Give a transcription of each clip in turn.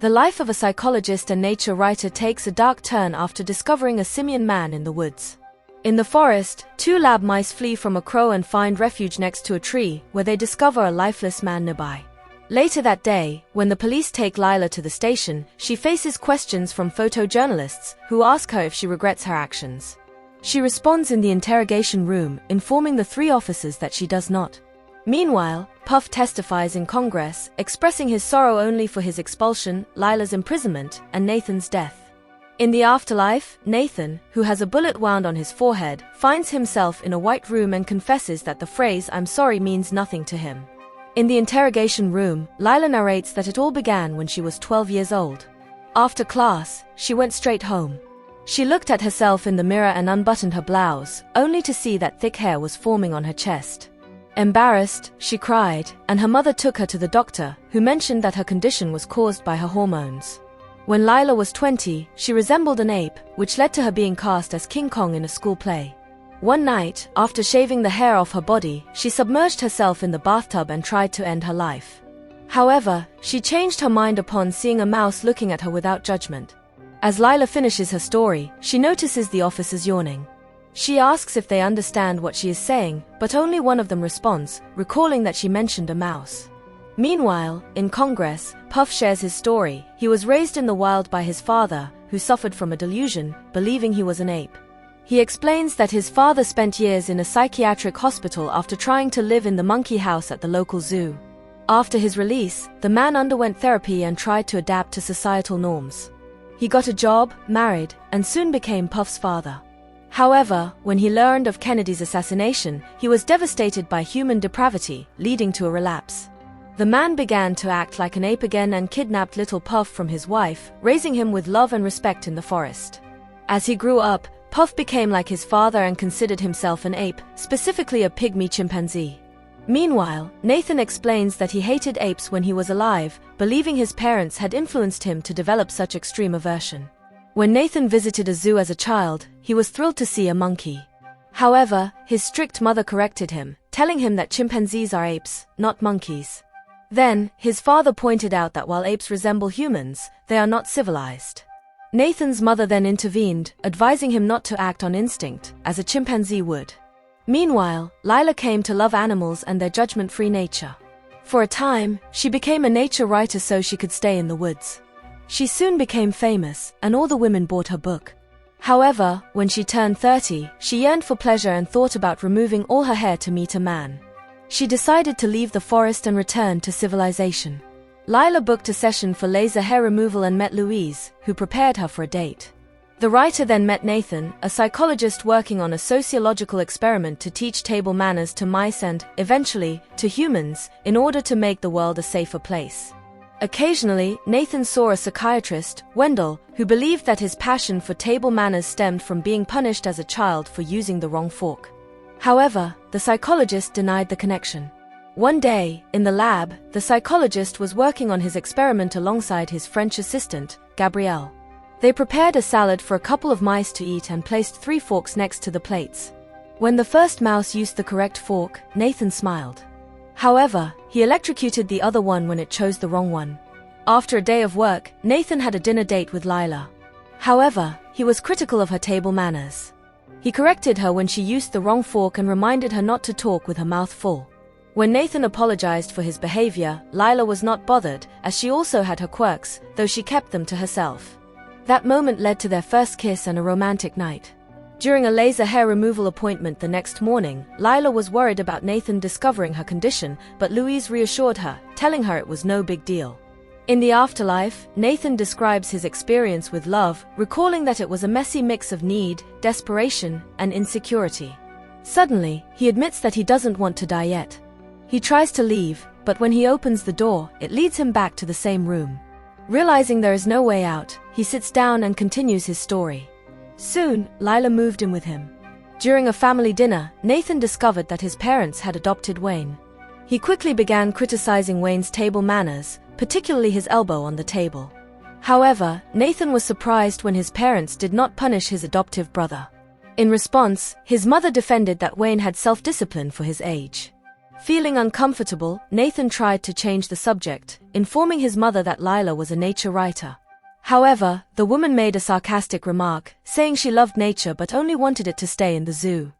The life of a psychologist and nature writer takes a dark turn after discovering a simian man in the woods. In the forest, two lab mice flee from a crow and find refuge next to a tree, where they discover a lifeless man nearby. Later that day, when the police take Lila to the station, she faces questions from photojournalists, who ask her if she regrets her actions. She responds in the interrogation room, informing the three officers that she does not. Meanwhile, Puff testifies in Congress, expressing his sorrow only for his expulsion, Lila's imprisonment, and Nathan's death. In the afterlife, Nathan, who has a bullet wound on his forehead, finds himself in a white room and confesses that the phrase "I'm sorry" means nothing to him. In the interrogation room, Lila narrates that it all began when she was 12 years old. After class, she went straight home. She looked at herself in the mirror and unbuttoned her blouse, only to see that thick hair was forming on her chest. Embarrassed, she cried, and her mother took her to the doctor, who mentioned that her condition was caused by her hormones. When Lila was 20, she resembled an ape, which led to her being cast as King Kong in a school play. One night, after shaving the hair off her body, she submerged herself in the bathtub and tried to end her life. However, she changed her mind upon seeing a mouse looking at her without judgment. As Lila finishes her story, she notices the officers yawning. She asks if they understand what she is saying, but only one of them responds, recalling that she mentioned a mouse. Meanwhile, in Congress, Puff shares his story. He was raised in the wild by his father, who suffered from a delusion, believing he was an ape. He explains that his father spent years in a psychiatric hospital after trying to live in the monkey house at the local zoo. After his release, the man underwent therapy and tried to adapt to societal norms. He got a job, married, and soon became Puff's father. However, when he learned of Kennedy's assassination, he was devastated by human depravity, leading to a relapse. The man began to act like an ape again and kidnapped little Puff from his wife, raising him with love and respect in the forest. As he grew up, Puff became like his father and considered himself an ape, specifically a pygmy chimpanzee. Meanwhile, Nathan explains that he hated apes when he was alive, believing his parents had influenced him to develop such extreme aversion. When Nathan visited a zoo as a child, he was thrilled to see a monkey. However, his strict mother corrected him, telling him that chimpanzees are apes, not monkeys. Then, his father pointed out that while apes resemble humans, they are not civilized. Nathan's mother then intervened, advising him not to act on instinct, as a chimpanzee would. Meanwhile, Lila came to love animals and their judgment-free nature. For a time, she became a nature writer so she could stay in the woods. She soon became famous, and all the women bought her book. However, when she turned 30, she yearned for pleasure and thought about removing all her hair to meet a man. She decided to leave the forest and return to civilization. Lila booked a session for laser hair removal and met Louise, who prepared her for a date. The writer then met Nathan, a psychologist working on a sociological experiment to teach table manners to mice and, eventually, to humans, in order to make the world a safer place. Occasionally, Nathan saw a psychiatrist, Wendell, who believed that his passion for table manners stemmed from being punished as a child for using the wrong fork. However, the psychologist denied the connection. One day, in the lab, the psychologist was working on his experiment alongside his French assistant, Gabrielle. They prepared a salad for a couple of mice to eat and placed 3 forks next to the plates. When the first mouse used the correct fork, Nathan smiled. However, he electrocuted the other one when it chose the wrong one. After a day of work, Nathan had a dinner date with Lila. However, he was critical of her table manners. He corrected her when she used the wrong fork and reminded her not to talk with her mouth full. When Nathan apologized for his behavior, Lila was not bothered, as she also had her quirks, though she kept them to herself. That moment led to their first kiss and a romantic night. During a laser hair removal appointment the next morning, Lila was worried about Nathan discovering her condition, but Louise reassured her, telling her it was no big deal. In the afterlife, Nathan describes his experience with love, recalling that it was a messy mix of need, desperation, and insecurity. Suddenly, he admits that he doesn't want to die yet. He tries to leave, but when he opens the door, it leads him back to the same room. Realizing there is no way out, he sits down and continues his story. Soon, Lila moved in with him. During a family dinner, Nathan discovered that his parents had adopted Wayne. He quickly began criticizing Wayne's table manners, particularly his elbow on the table. However, Nathan was surprised when his parents did not punish his adoptive brother. In response, his mother defended that Wayne had self-discipline for his age. Feeling uncomfortable, Nathan tried to change the subject, informing his mother that Lila was a nature writer. However, the woman made a sarcastic remark, saying she loved nature but only wanted it to stay in the zoo.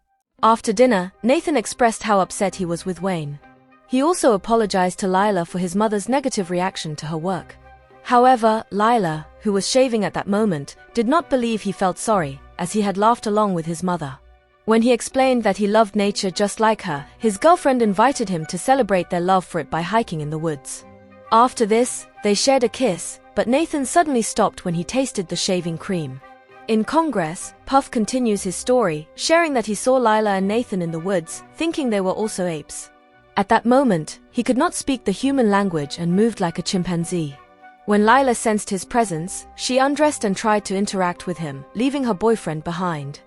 After dinner, Nathan expressed how upset he was with Wayne. He also apologized to Lila for his mother's negative reaction to her work. However, Lila, who was shaving at that moment, did not believe he felt sorry, as he had laughed along with his mother. When he explained that he loved nature just like her, his girlfriend invited him to celebrate their love for it by hiking in the woods. After this, they shared a kiss, but Nathan suddenly stopped when he tasted the shaving cream. In Congress, Puff continues his story, sharing that he saw Lila and Nathan in the woods, thinking they were also apes. At that moment, he could not speak the human language and moved like a chimpanzee. When Lila sensed his presence, she undressed and tried to interact with him, leaving her boyfriend behind.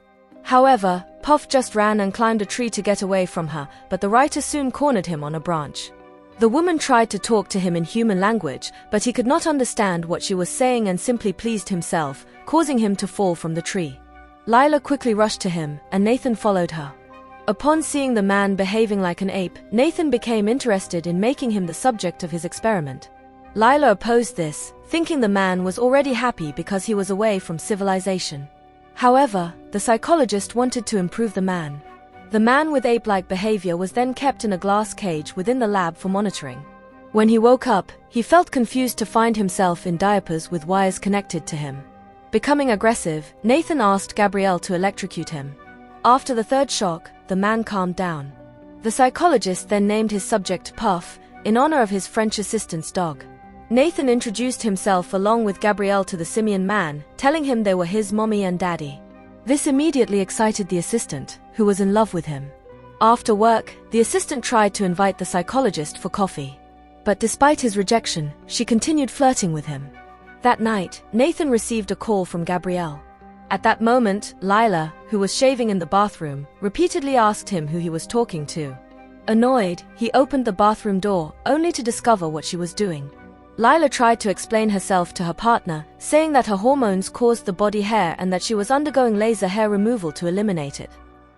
However, Puff just ran and climbed a tree to get away from her, but the writer soon cornered him on a branch. The woman tried to talk to him in human language, but he could not understand what she was saying and simply pleased himself, causing him to fall from the tree. Lila quickly rushed to him, and Nathan followed her. Upon seeing the man behaving like an ape, Nathan became interested in making him the subject of his experiment. Lila opposed this, thinking the man was already happy because he was away from civilization. However, the psychologist wanted to improve the man. The man with ape-like behavior was then kept in a glass cage within the lab for monitoring. When he woke up, he felt confused to find himself in diapers with wires connected to him. Becoming aggressive, Nathan asked Gabrielle to electrocute him. After the third shock, the man calmed down. The psychologist then named his subject Puff, in honor of his French assistant's dog. Nathan introduced himself along with Gabrielle to the simian man, telling him they were his mommy and daddy. This immediately excited the assistant, who was in love with him. After work, the assistant tried to invite the psychologist for coffee. But despite his rejection, she continued flirting with him. That night, Nathan received a call from Gabrielle. At that moment, Lila, who was shaving in the bathroom, repeatedly asked him who he was talking to. Annoyed, he opened the bathroom door, only to discover what she was doing. Lila tried to explain herself to her partner, saying that her hormones caused the body hair and that she was undergoing laser hair removal to eliminate it.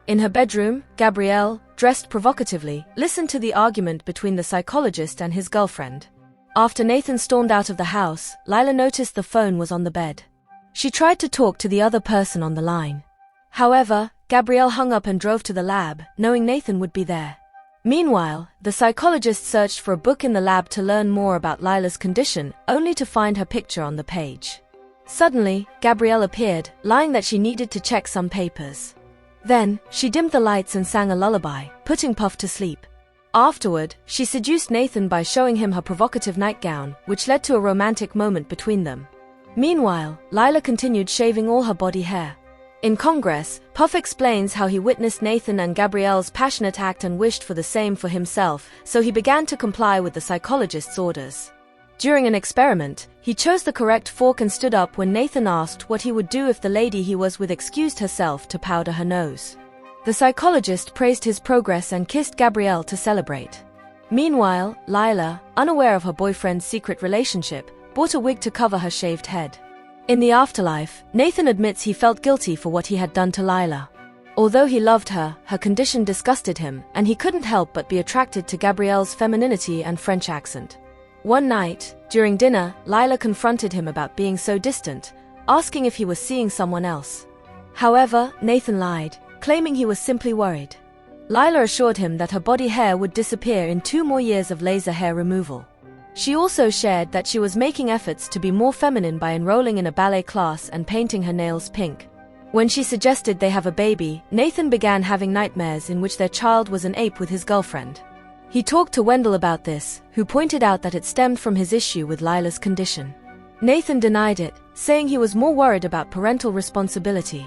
In her bedroom, Gabrielle, dressed provocatively, listened to the argument between the psychologist and his girlfriend. After Nathan stormed out of the house, Lila noticed the phone was on the bed. She tried to talk to the other person on the line. However, Gabrielle hung up and drove to the lab, knowing Nathan would be there. Meanwhile, the psychologist searched for a book in the lab to learn more about Lila's condition, only to find her picture on the page. Suddenly, Gabrielle appeared, lying that she needed to check some papers. Then, she dimmed the lights and sang a lullaby, putting Puff to sleep. Afterward, she seduced Nathan by showing him her provocative nightgown, which led to a romantic moment between them. Meanwhile, Lila continued shaving all her body hair. In Congress, Puff explains how he witnessed Nathan and Gabrielle's passionate act and wished for the same for himself, so he began to comply with the psychologist's orders. During an experiment, he chose the correct fork and stood up when Nathan asked what he would do if the lady he was with excused herself to powder her nose. The psychologist praised his progress and kissed Gabrielle to celebrate. Meanwhile, Lila, unaware of her boyfriend's secret relationship, bought a wig to cover her shaved head. In the afterlife, Nathan admits he felt guilty for what he had done to Lila. Although he loved her, her condition disgusted him, and he couldn't help but be attracted to Gabrielle's femininity and French accent. One night, during dinner, Lila confronted him about being so distant, asking if he was seeing someone else. However, Nathan lied, claiming he was simply worried. Lila assured him that her body hair would disappear in 2 more years of laser hair removal. She also shared that she was making efforts to be more feminine by enrolling in a ballet class and painting her nails pink. When she suggested they have a baby, Nathan began having nightmares in which their child was an ape with his girlfriend. He talked to Wendell about this, who pointed out that it stemmed from his issue with Lila's condition. Nathan denied it, saying he was more worried about parental responsibility.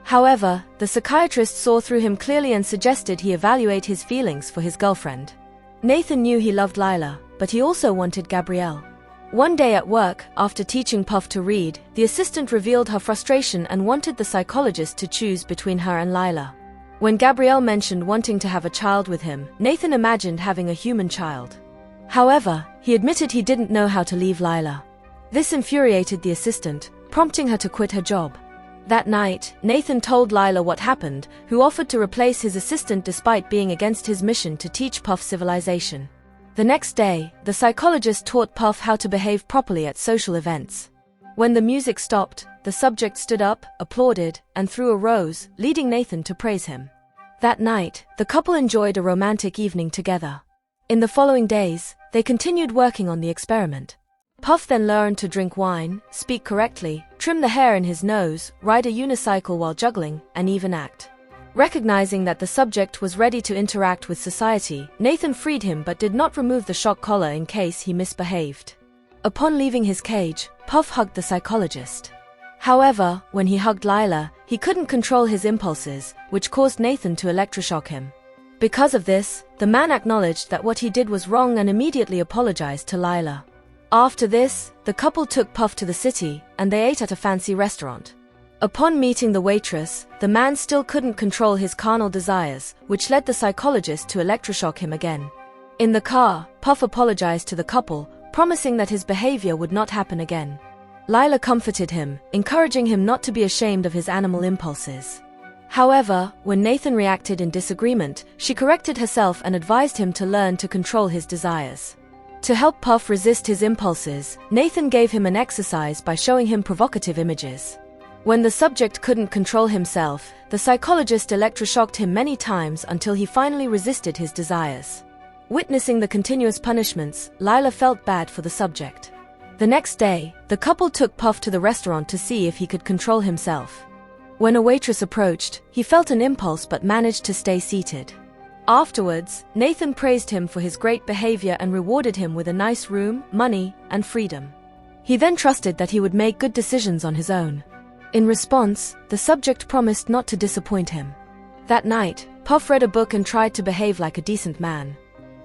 However, the psychiatrist saw through him clearly and suggested he evaluate his feelings for his girlfriend. Nathan knew he loved Lila, but he also wanted Gabrielle. One day at work, after teaching Puff to read, the assistant revealed her frustration and wanted the psychologist to choose between her and Lila. When Gabrielle mentioned wanting to have a child with him, Nathan imagined having a human child. However, he admitted he didn't know how to leave Lila. This infuriated the assistant, prompting her to quit her job. That night, Nathan told Lila what happened, who offered to replace his assistant despite being against his mission to teach Puff civilization. The next day, the psychologist taught Puff how to behave properly at social events. When the music stopped, the subject stood up, applauded, and threw a rose, leading Nathan to praise him. That night, the couple enjoyed a romantic evening together. In the following days, they continued working on the experiment. Puff then learned to drink wine, speak correctly, trim the hair in his nose, ride a unicycle while juggling, and even act. Recognizing that the subject was ready to interact with society, Nathan freed him but did not remove the shock collar in case he misbehaved. Upon leaving his cage, Puff hugged the psychologist. However, when he hugged Lila, he couldn't control his impulses, which caused Nathan to electroshock him. Because of this, the man acknowledged that what he did was wrong and immediately apologized to Lila. After this, the couple took Puff to the city, and they ate at a fancy restaurant. Upon meeting the waitress, the man still couldn't control his carnal desires, which led the psychologist to electroshock him again. In the car, Puff apologized to the couple, promising that his behavior would not happen again. Lila comforted him, encouraging him not to be ashamed of his animal impulses. However, when Nathan reacted in disagreement, she corrected herself and advised him to learn to control his desires. To help Puff resist his impulses, Nathan gave him an exercise by showing him provocative images. When the subject couldn't control himself, the psychologist electroshocked him many times until he finally resisted his desires. Witnessing the continuous punishments, Lila felt bad for the subject. The next day, the couple took Puff to the restaurant to see if he could control himself. When a waitress approached, he felt an impulse but managed to stay seated. Afterwards, Nathan praised him for his great behavior and rewarded him with a nice room, money, and freedom. He then trusted that he would make good decisions on his own. In response, the subject promised not to disappoint him. That night, Puff read a book and tried to behave like a decent man.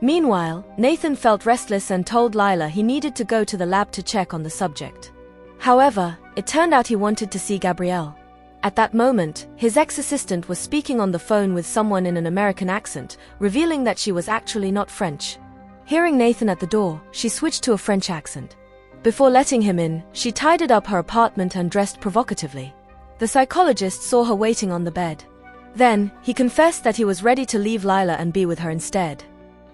Meanwhile, Nathan felt restless and told Lila he needed to go to the lab to check on the subject. However, it turned out he wanted to see Gabrielle. At that moment, his ex-assistant was speaking on the phone with someone in an American accent, revealing that she was actually not French. Hearing Nathan at the door, she switched to a French accent. Before letting him in, she tidied up her apartment and dressed provocatively. The psychologist saw her waiting on the bed. Then, he confessed that he was ready to leave Lila and be with her instead.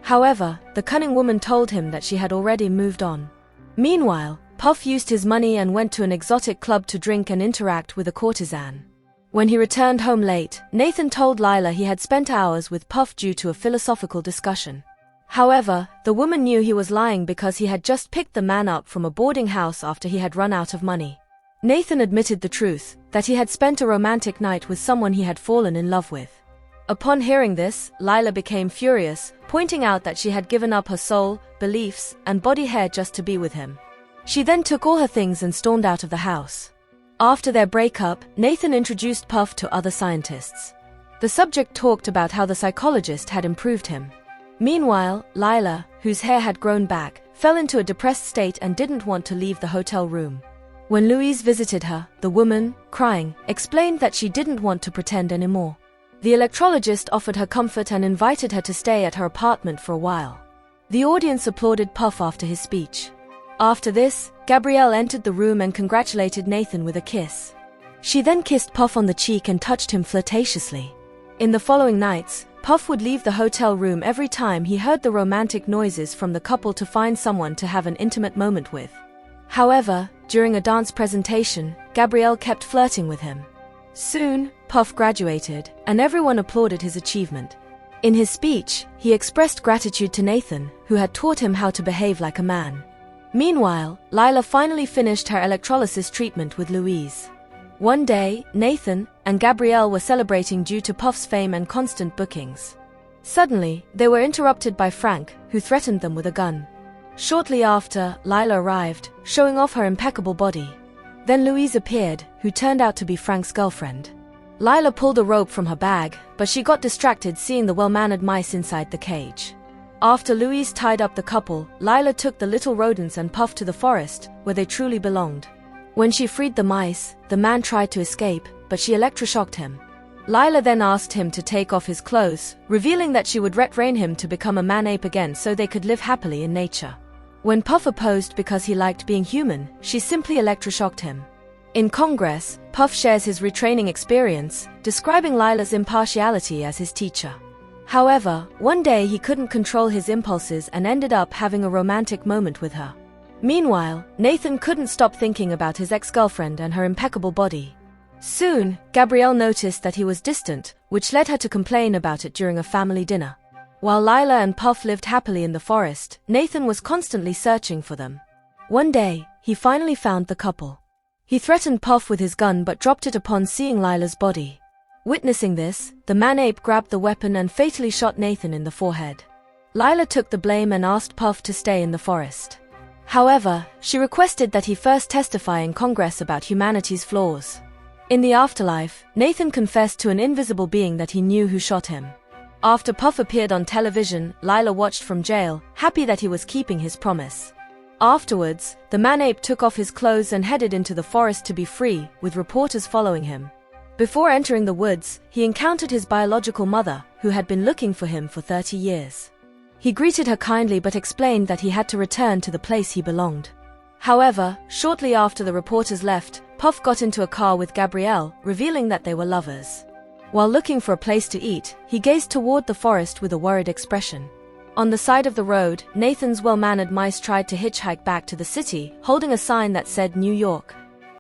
However, the cunning woman told him that she had already moved on. Meanwhile, Puff used his money and went to an exotic club to drink and interact with a courtesan. When he returned home late, Nathan told Lila he had spent hours with Puff due to a philosophical discussion. However, the woman knew he was lying because he had just picked the man up from a boarding house after he had run out of money. Nathan admitted the truth, that he had spent a romantic night with someone he had fallen in love with. Upon hearing this, Lila became furious, pointing out that she had given up her soul, beliefs, and body hair just to be with him. She then took all her things and stormed out of the house. After their breakup, Nathan introduced Puff to other scientists. The subject talked about how the psychologist had improved him. Meanwhile, Lila, whose hair had grown back, fell into a depressed state and didn't want to leave the hotel room. When Louise visited her, the woman, crying, explained that she didn't want to pretend anymore. The electrologist offered her comfort and invited her to stay at her apartment for a while. The audience applauded Puff after his speech. After this, Gabrielle entered the room and congratulated Nathan with a kiss. She then kissed Puff on the cheek and touched him flirtatiously. In the following nights, Puff would leave the hotel room every time he heard the romantic noises from the couple to find someone to have an intimate moment with. However, during a dance presentation, Gabrielle kept flirting with him. Soon, Puff graduated, and everyone applauded his achievement. In his speech, he expressed gratitude to Nathan, who had taught him how to behave like a man. Meanwhile, Lila finally finished her electrolysis treatment with Louise. One day, Nathan and Gabrielle were celebrating due to Puff's fame and constant bookings. Suddenly, they were interrupted by Frank, who threatened them with a gun. Shortly after, Lila arrived, showing off her impeccable body. Then Louise appeared, who turned out to be Frank's girlfriend. Lila pulled a rope from her bag, but she got distracted seeing the well-mannered mice inside the cage. After Louise tied up the couple, Lila took the little rodents and Puff to the forest, where they truly belonged. When she freed the mice, the man tried to escape, but she electroshocked him. Lila then asked him to take off his clothes, revealing that she would retrain him to become a man-ape again so they could live happily in nature. When Puff opposed because he liked being human, she simply electroshocked him. In Congress, Puff shares his retraining experience, describing Lila's impartiality as his teacher. However, one day he couldn't control his impulses and ended up having a romantic moment with her. Meanwhile, Nathan couldn't stop thinking about his ex-girlfriend and her impeccable body. Soon, Gabrielle noticed that he was distant, which led her to complain about it during a family dinner. While Lila and Puff lived happily in the forest, Nathan was constantly searching for them. One day, he finally found the couple. He threatened Puff with his gun but dropped it upon seeing Lila's body. Witnessing this, the man-ape grabbed the weapon and fatally shot Nathan in the forehead. Lila took the blame and asked Puff to stay in the forest. However, she requested that he first testify in Congress about humanity's flaws. In the afterlife, Nathan confessed to an invisible being that he knew who shot him. After Puff appeared on television, Lila watched from jail, happy that he was keeping his promise. Afterwards, the man-ape took off his clothes and headed into the forest to be free, with reporters following him. Before entering the woods, he encountered his biological mother, who had been looking for him for 30 years. He greeted her kindly but explained that he had to return to the place he belonged. However, shortly after the reporters left, Puff got into a car with Gabrielle, revealing that they were lovers. While looking for a place to eat, he gazed toward the forest with a worried expression. On the side of the road, Nathan's well-mannered mice tried to hitchhike back to the city, holding a sign that said New York.